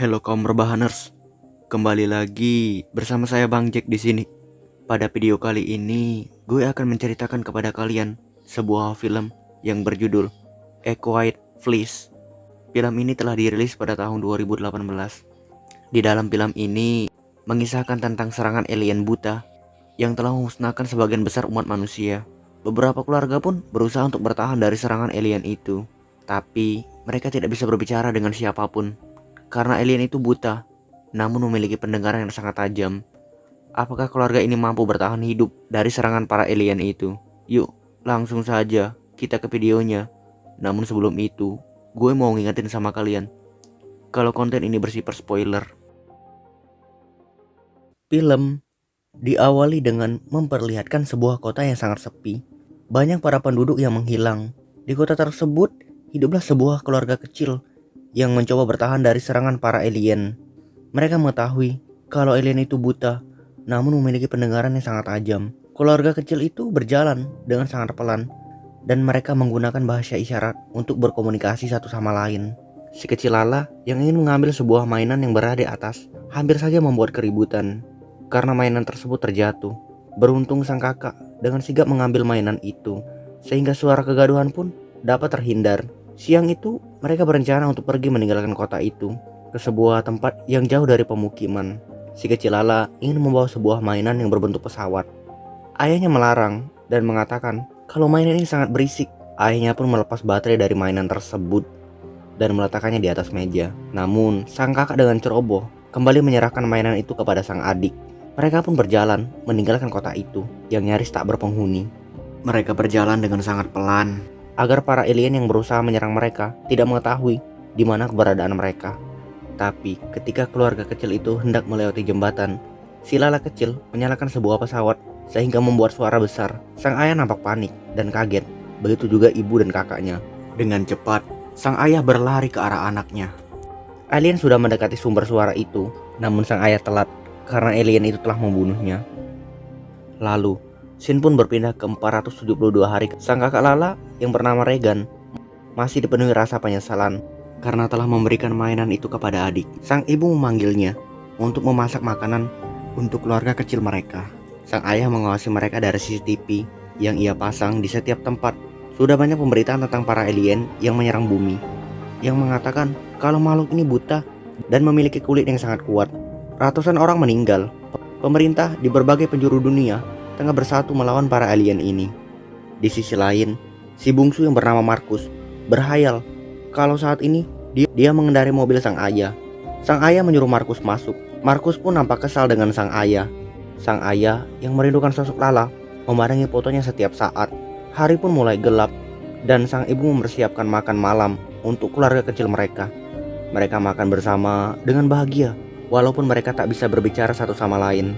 Halo kaum rebahaners, kembali lagi bersama saya Bang Jack di sini. Pada video kali ini, gue akan menceritakan kepada kalian sebuah film yang berjudul A Quiet Place. Film ini telah dirilis pada tahun 2018. Di dalam film ini mengisahkan tentang serangan alien buta yang telah memusnahkan sebagian besar umat manusia. Beberapa keluarga pun berusaha untuk bertahan dari serangan alien itu, tapi mereka tidak bisa berbicara dengan siapapun karena alien itu buta, namun memiliki pendengaran yang sangat tajam. Apakah keluarga ini mampu bertahan hidup dari serangan para alien itu? Yuk, langsung saja kita ke videonya. Namun sebelum itu, gue mau ngingetin sama kalian, kalau konten ini bersifat spoiler. Film diawali dengan memperlihatkan sebuah kota yang sangat sepi. Banyak para penduduk yang menghilang. Di kota tersebut, hiduplah sebuah keluarga kecil yang mencoba bertahan dari serangan para alien. Mereka mengetahui kalau alien itu buta, namun memiliki pendengaran yang sangat tajam. Keluarga kecil itu berjalan dengan sangat pelan, dan mereka menggunakan bahasa isyarat untuk berkomunikasi satu sama lain. Si kecil Lala yang ingin mengambil sebuah mainan yang berada di atas, hampir saja membuat keributan karena mainan tersebut terjatuh. Beruntung sang kakak dengan sigap mengambil mainan itu, sehingga suara kegaduhan pun dapat terhindar. Siang itu, mereka berencana untuk pergi meninggalkan kota itu ke sebuah tempat yang jauh dari pemukiman. Si kecil Lala ingin membawa sebuah mainan yang berbentuk pesawat. Ayahnya melarang dan mengatakan kalau mainan ini sangat berisik. Ayahnya pun melepas baterai dari mainan tersebut dan meletakkannya di atas meja. Namun, sang kakak dengan ceroboh kembali menyerahkan mainan itu kepada sang adik. Mereka pun berjalan meninggalkan kota itu yang nyaris tak berpenghuni. Mereka berjalan dengan sangat pelan agar para alien yang berusaha menyerang mereka tidak mengetahui di mana keberadaan mereka. Tapi ketika keluarga kecil itu hendak melewati jembatan, si Lala kecil menyalakan sebuah pesawat sehingga membuat suara besar. Sang ayah nampak panik dan kaget, begitu juga ibu dan kakaknya. Dengan cepat, sang ayah berlari ke arah anaknya. Alien sudah mendekati sumber suara itu, namun sang ayah telat karena alien itu telah membunuhnya. Lalu scene pun berpindah ke 472 hari. Sang kakak Lala yang bernama Regan masih dipenuhi rasa penyesalan karena telah memberikan mainan itu kepada adik. Sang ibu memanggilnya untuk memasak makanan untuk keluarga kecil mereka. Sang ayah mengawasi mereka dari CCTV yang ia pasang di setiap tempat. Sudah banyak pemberitaan tentang para alien yang menyerang bumi, yang mengatakan kalau makhluk ini buta dan memiliki kulit yang sangat kuat. Ratusan orang meninggal. Pemerintah di berbagai penjuru dunia tengah bersatu melawan para alien ini. Di sisi lain, si bungsu yang bernama Markus berhayal kalau saat ini dia mengendarai mobil sang ayah. Sang ayah menyuruh Markus masuk. Markus pun nampak kesal dengan sang ayah. Sang ayah yang merindukan sosok Lala memandangi fotonya setiap saat. Hari pun mulai gelap dan sang ibu mempersiapkan makan malam untuk keluarga kecil mereka. Mereka makan bersama dengan bahagia walaupun mereka tak bisa berbicara satu sama lain.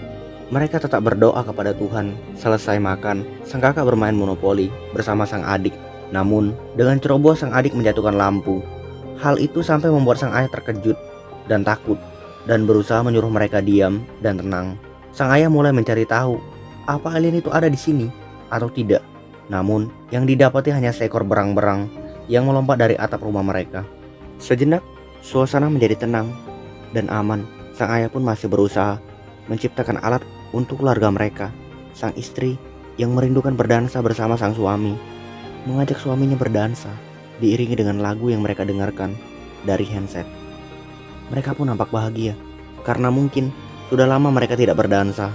Mereka tetap berdoa kepada Tuhan. Selesai makan, sang kakak bermain monopoli bersama sang adik. Namun, dengan ceroboh sang adik menjatuhkan lampu. Hal itu sampai membuat sang ayah terkejut dan takut dan berusaha menyuruh mereka diam dan tenang. Sang ayah mulai mencari tahu apa alien itu ada di sini atau tidak. Namun, yang didapati hanya seekor berang-berang yang melompat dari atap rumah mereka. Sejenak, suasana menjadi tenang dan aman. Sang ayah pun masih berusaha menciptakan alat untuk keluarga mereka. Sang istri yang merindukan berdansa bersama sang suami mengajak suaminya berdansa diiringi dengan lagu yang mereka dengarkan dari handset. Mereka pun nampak bahagia karena mungkin sudah lama mereka tidak berdansa.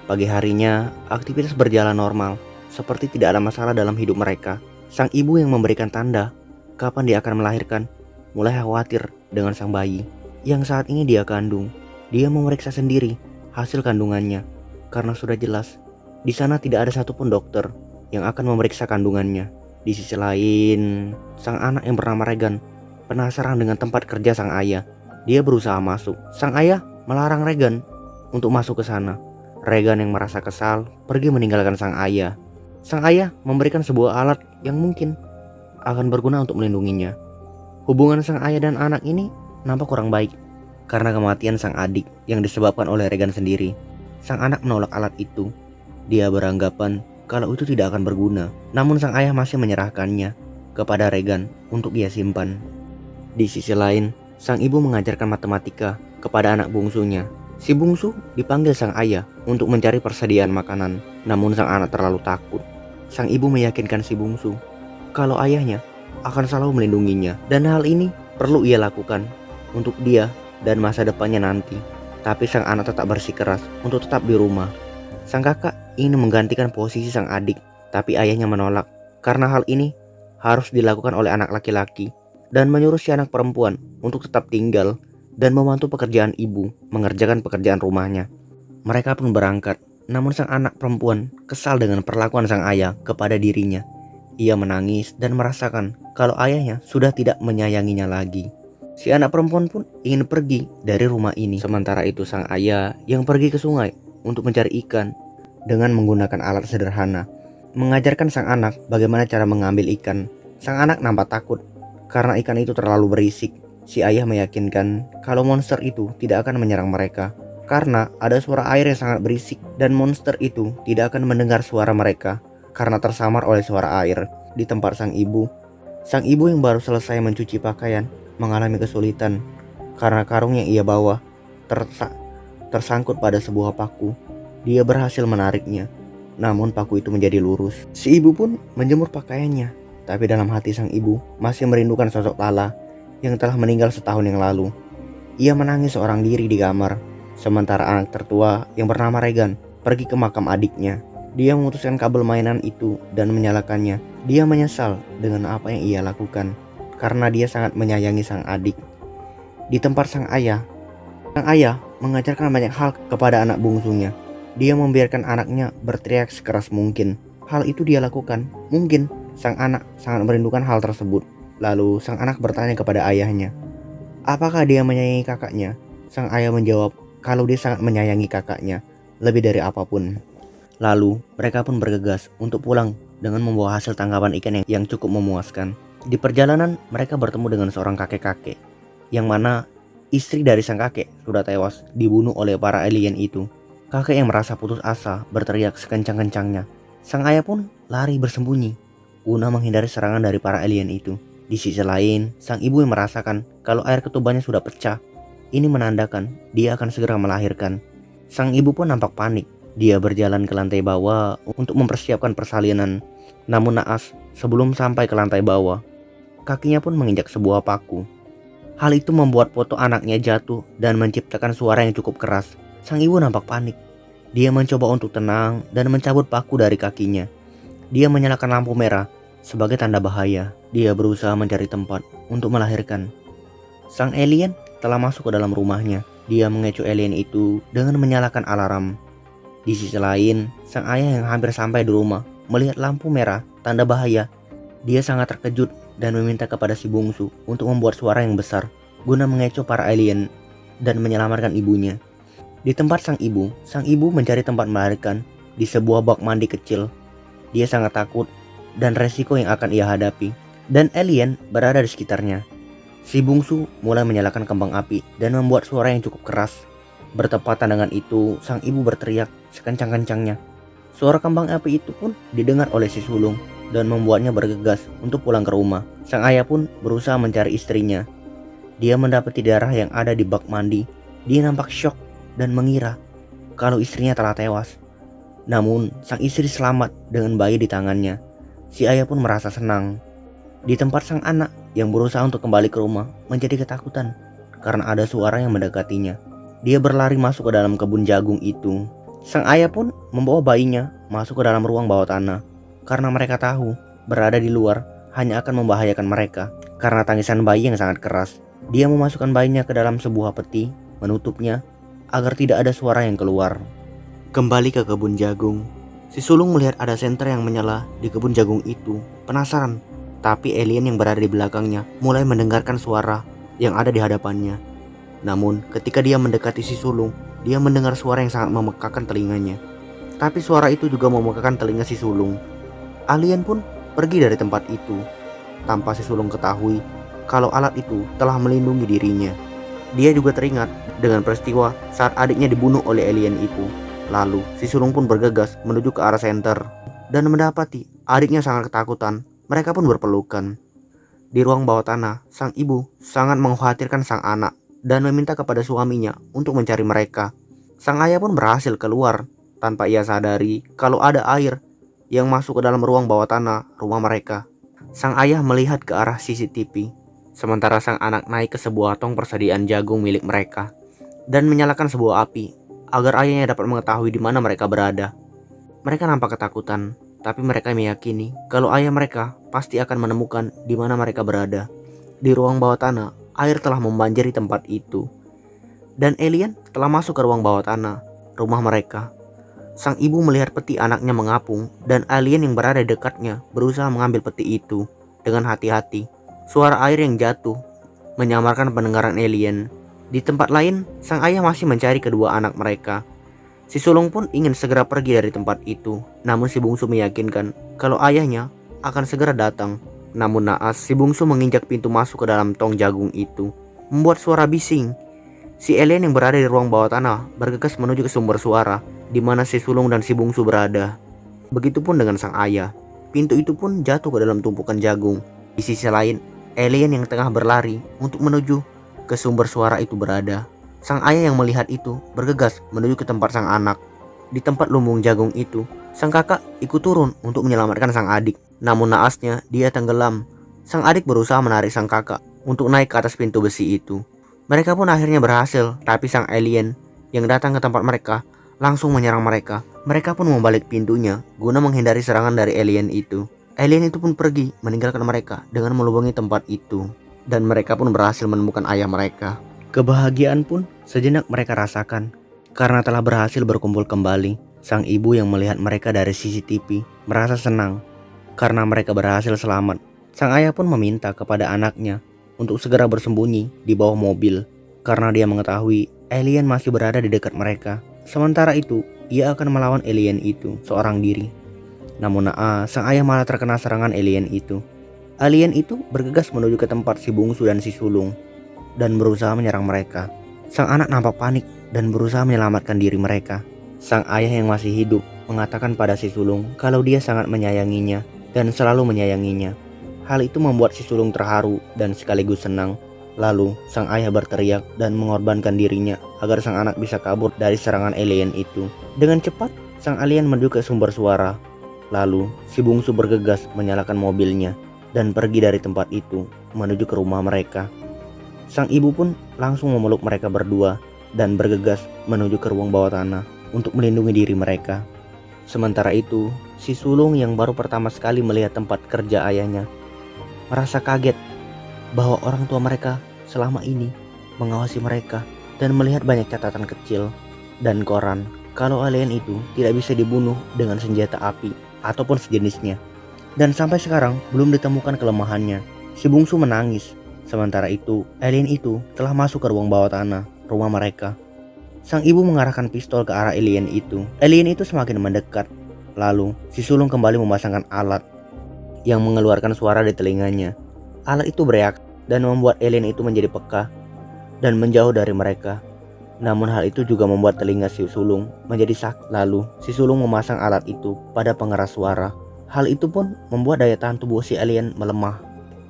Pagi harinya aktivitas berjalan normal seperti tidak ada masalah dalam hidup mereka. Sang ibu yang memberikan tanda kapan dia akan melahirkan mulai khawatir dengan sang bayi yang saat ini dia kandung. Dia memeriksa sendiri hasil kandungannya karena sudah jelas di sana tidak ada satupun dokter yang akan memeriksa kandungannya. Di sisi lain, sang anak yang bernama Regan penasaran dengan tempat kerja sang ayah. Dia berusaha masuk. Sang ayah melarang Regan untuk masuk ke sana. Regan yang merasa kesal pergi meninggalkan sang ayah. Sang ayah memberikan sebuah alat yang mungkin akan berguna untuk melindunginya. Hubungan sang ayah dan anak ini nampak kurang baik karena kematian sang adik yang disebabkan oleh Regan sendiri. Sang anak menolak alat itu. Dia beranggapan kalau itu tidak akan berguna. Namun sang ayah masih menyerahkannya kepada Regan untuk ia simpan. Di sisi lain, Sang ibu mengajarkan matematika kepada anak bungsunya. Si bungsu dipanggil sang ayah untuk mencari persediaan makanan, namun sang anak terlalu takut. Sang ibu meyakinkan si bungsu kalau ayahnya akan selalu melindunginya dan hal ini perlu ia lakukan untuk dia dan masa depannya nanti. Tapi sang anak tetap bersikeras untuk tetap di rumah. Sang kakak ingin menggantikan posisi sang adik, tapi ayahnya menolak karena hal ini harus dilakukan oleh anak laki-laki dan menyuruh si anak perempuan untuk tetap tinggal dan membantu pekerjaan ibu mengerjakan pekerjaan rumahnya. Mereka pun berangkat, namun sang anak perempuan kesal dengan perlakuan sang ayah kepada dirinya. Ia menangis dan merasakan kalau ayahnya sudah tidak menyayanginya lagi. Si anak perempuan pun ingin pergi dari rumah ini. Sementara itu sang ayah yang pergi ke sungai untuk mencari ikan dengan menggunakan alat sederhana, mengajarkan sang anak bagaimana cara mengambil ikan. Sang anak nampak takut karena ikan itu terlalu berisik. Si ayah meyakinkan kalau monster itu tidak akan menyerang mereka karena ada suara air yang sangat berisik dan monster itu tidak akan mendengar suara mereka karena tersamar oleh suara air. Di tempat sang ibu yang baru selesai mencuci pakaian mengalami kesulitan karena karung yang ia bawa tersangkut pada sebuah paku. Dia berhasil menariknya, namun paku itu menjadi lurus. Si ibu pun menjemur pakaiannya, tapi dalam hati sang ibu masih merindukan sosok Lala yang telah meninggal setahun yang lalu. Ia menangis seorang diri di kamar, sementara anak tertua yang bernama Regan pergi ke makam adiknya. Dia memutuskan kabel mainan itu dan menyalakannya. Dia menyesal dengan apa yang ia lakukan karena dia sangat menyayangi sang adik. Di tempat sang ayah mengajarkan banyak hal kepada anak bungsunya. Dia membiarkan anaknya berteriak sekeras mungkin. Hal itu dia lakukan. Mungkin sang anak sangat merindukan hal tersebut. Lalu sang anak bertanya kepada ayahnya, apakah dia menyayangi kakaknya? Sang ayah menjawab kalau dia sangat menyayangi kakaknya lebih dari apapun. Lalu mereka pun bergegas untuk pulang dengan membawa hasil tangkapan ikan yang cukup memuaskan. Di perjalanan mereka bertemu dengan seorang kakek-kakek, yang mana istri dari sang kakek sudah tewas dibunuh oleh para alien itu. Kakek yang merasa putus asa berteriak sekencang-kencangnya. Sang ayah pun lari bersembunyi guna menghindari serangan dari para alien itu. Di sisi lain, sang ibu yang merasakan kalau air ketubannya sudah pecah. Ini menandakan dia akan segera melahirkan. Sang ibu pun nampak panik. Dia berjalan ke lantai bawah untuk mempersiapkan persalinan. Namun naas, sebelum sampai ke lantai bawah, kakinya pun menginjak sebuah paku. Hal itu membuat foto anaknya jatuh dan menciptakan suara yang cukup keras. Sang ibu nampak panik. Dia mencoba untuk tenang dan mencabut paku dari kakinya. Dia menyalakan lampu merah sebagai tanda bahaya. Dia berusaha mencari tempat untuk melahirkan. Sang alien telah masuk ke dalam rumahnya. Dia mengecoh alien itu dengan menyalakan alarm. Di sisi lain, sang ayah yang hampir sampai di rumah melihat lampu merah tanda bahaya. Dia sangat terkejut dan meminta kepada si bungsu untuk membuat suara yang besar guna mengecoh para alien dan menyelamatkan ibunya. Di tempat sang ibu mencari tempat melahirkan di sebuah bak mandi kecil. Dia sangat takut dan resiko yang akan ia hadapi, dan alien berada di sekitarnya. Si bungsu mulai menyalakan kembang api dan membuat suara yang cukup keras. Bertepatan dengan itu, sang ibu berteriak sekencang-kencangnya. Suara kembang api itu pun didengar oleh si sulung dan membuatnya bergegas untuk pulang ke rumah. Sang ayah pun berusaha mencari istrinya. Dia mendapati darah yang ada di bak mandi. Dia nampak syok dan mengira kalau istrinya telah tewas. Namun sang istri selamat dengan bayi di tangannya. Si ayah pun merasa senang. Di tempat sang anak yang berusaha untuk kembali ke rumah menjadi ketakutan karena ada suara yang mendekatinya. Dia berlari masuk ke dalam kebun jagung itu. Sang ayah pun membawa bayinya masuk ke dalam ruang bawah tanah karena mereka tahu berada di luar hanya akan membahayakan mereka karena tangisan bayi yang sangat keras. Dia memasukkan bayinya ke dalam sebuah peti, menutupnya agar tidak ada suara yang keluar. Kembali ke kebun jagung, si sulung melihat ada senter yang menyala di kebun jagung itu. Penasaran, tapi alien yang berada di belakangnya mulai mendengarkan suara yang ada di hadapannya. Namun ketika dia mendekati si sulung, dia mendengar suara yang sangat memekakan telinganya. Tapi suara itu juga memekakan telinga si sulung. Alien pun pergi dari tempat itu tanpa si sulung ketahui kalau alat itu telah melindungi dirinya. Dia juga teringat dengan peristiwa saat adiknya dibunuh oleh alien itu. Lalu si sulung pun bergegas menuju ke arah senter dan mendapati adiknya sangat ketakutan. Mereka pun berpelukan. Di ruang bawah tanah, sang ibu sangat mengkhawatirkan sang anak dan meminta kepada suaminya untuk mencari mereka. Sang ayah pun berhasil keluar tanpa ia sadari kalau ada air yang masuk ke dalam ruang bawah tanah rumah mereka. Sang ayah melihat ke arah CCTV, sementara sang anak naik ke sebuah tong persediaan jagung milik mereka dan menyalakan sebuah api agar ayahnya dapat mengetahui di mana mereka berada. Mereka nampak ketakutan, tapi mereka meyakini kalau ayah mereka pasti akan menemukan di mana mereka berada. Di ruang bawah tanah, air telah membanjiri tempat itu, dan alien telah masuk ke ruang bawah tanah rumah mereka. Sang ibu melihat peti anaknya mengapung, dan alien yang berada di dekatnya berusaha mengambil peti itu dengan hati-hati. Suara air yang jatuh menyamarkan pendengaran alien. Di tempat lain, sang ayah masih mencari kedua anak mereka. Si sulung pun ingin segera pergi dari tempat itu, namun si bungsu meyakinkan kalau ayahnya akan segera datang. Namun naas, si bungsu menginjak pintu masuk ke dalam tong jagung itu, membuat suara bising. Si alien yang berada di ruang bawah tanah bergegas menuju ke sumber suara, di mana si sulung dan si bungsu berada. Begitupun dengan sang ayah. Pintu itu pun jatuh ke dalam tumpukan jagung. Di sisi lain, alien yang tengah berlari untuk menuju ke sumber suara itu berada. Sang ayah yang melihat itu bergegas menuju ke tempat sang anak. Di tempat lumbung jagung itu, sang kakak ikut turun untuk menyelamatkan sang adik. Namun naasnya dia tenggelam. Sang adik berusaha menarik sang kakak untuk naik ke atas pintu besi itu. Mereka pun akhirnya berhasil, tapi sang alien yang datang ke tempat mereka langsung menyerang mereka. Mereka pun membalik pintunya guna menghindari serangan dari alien itu. Alien itu pun pergi meninggalkan mereka dengan melubangi tempat itu, dan mereka pun berhasil menemukan ayah mereka. Kebahagiaan pun sejenak mereka rasakan karena telah berhasil berkumpul kembali. Sang ibu yang melihat mereka dari CCTV merasa senang karena mereka berhasil selamat. Sang ayah pun meminta kepada anaknya untuk segera bersembunyi di bawah mobil karena dia mengetahui alien masih berada di dekat mereka. Sementara itu, ia akan melawan alien itu seorang diri. Namun sang ayah malah terkena serangan alien itu. Alien itu bergegas menuju ke tempat si bungsu dan si sulung dan berusaha menyerang mereka. Sang anak nampak panik dan berusaha menyelamatkan diri mereka. Sang ayah yang masih hidup mengatakan pada si sulung kalau dia sangat menyayanginya dan selalu menyayanginya. Hal itu membuat si sulung terharu dan sekaligus senang. Lalu sang ayah berteriak dan mengorbankan dirinya agar sang anak bisa kabur dari serangan alien itu. Dengan cepat sang alien menuju ke sumber suara. Lalu si bungsu bergegas menyalakan mobilnya dan pergi dari tempat itu menuju ke rumah mereka. Sang ibu pun langsung memeluk mereka berdua dan bergegas menuju ke ruang bawah tanah untuk melindungi diri mereka. Sementara itu, si sulung yang baru pertama sekali melihat tempat kerja ayahnya merasa kaget bahwa orang tua mereka selama ini mengawasi mereka dan melihat banyak catatan kecil dan koran kalau alien itu tidak bisa dibunuh dengan senjata api ataupun sejenisnya. Dan sampai sekarang belum ditemukan kelemahannya. Si bungsu menangis. Sementara itu, alien itu telah masuk ke ruang bawah tanah rumah mereka. Sang ibu mengarahkan pistol ke arah alien itu. Alien itu semakin mendekat. Lalu, si sulung kembali memasangkan alat yang mengeluarkan suara di telinganya. Alat itu bereaksi dan membuat alien itu menjadi peka dan menjauh dari mereka. Namun hal itu juga membuat telinga si sulung menjadi sakit. Lalu, si sulung memasang alat itu pada pengeras suara. Hal itu pun membuat daya tahan tubuh si alien melemah,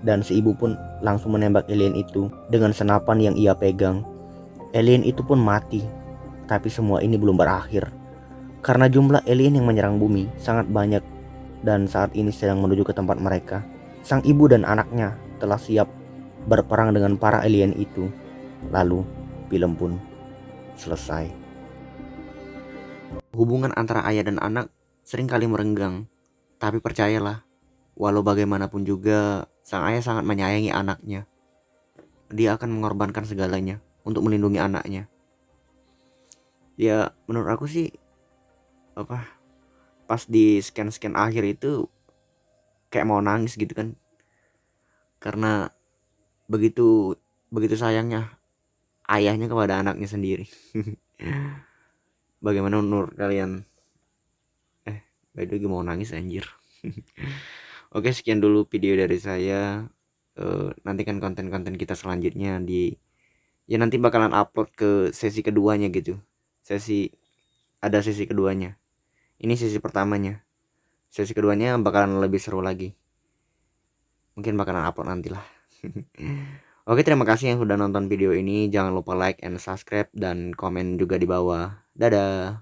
dan si ibu pun langsung menembak alien itu dengan senapan yang ia pegang. Alien itu pun mati. Tapi semua ini belum berakhir, karena jumlah alien yang menyerang bumi sangat banyak dan saat ini sedang menuju ke tempat mereka. Sang ibu dan anaknya telah siap berperang dengan para alien itu. Lalu film pun selesai. Hubungan antara ayah dan anak seringkali merenggang, tapi percayalah, walau bagaimanapun juga sang ayah sangat menyayangi anaknya. Dia akan mengorbankan segalanya untuk melindungi anaknya. Ya menurut aku sih pas di scan akhir itu kayak mau nangis gitu kan, karena begitu sayangnya ayahnya kepada anaknya sendiri. Bagaimana menurut kalian? By the way, mau nangis anjir. Oke, sekian dulu video dari saya. Nantikan konten-konten kita selanjutnya nanti bakalan upload ke sesi keduanya gitu. Ada sesi keduanya. Ini sesi pertamanya. Sesi keduanya bakalan lebih seru lagi. Mungkin bakalan upload nantilah. Oke, terima kasih yang sudah nonton video ini. Jangan lupa like and subscribe dan komen juga di bawah. Dadah.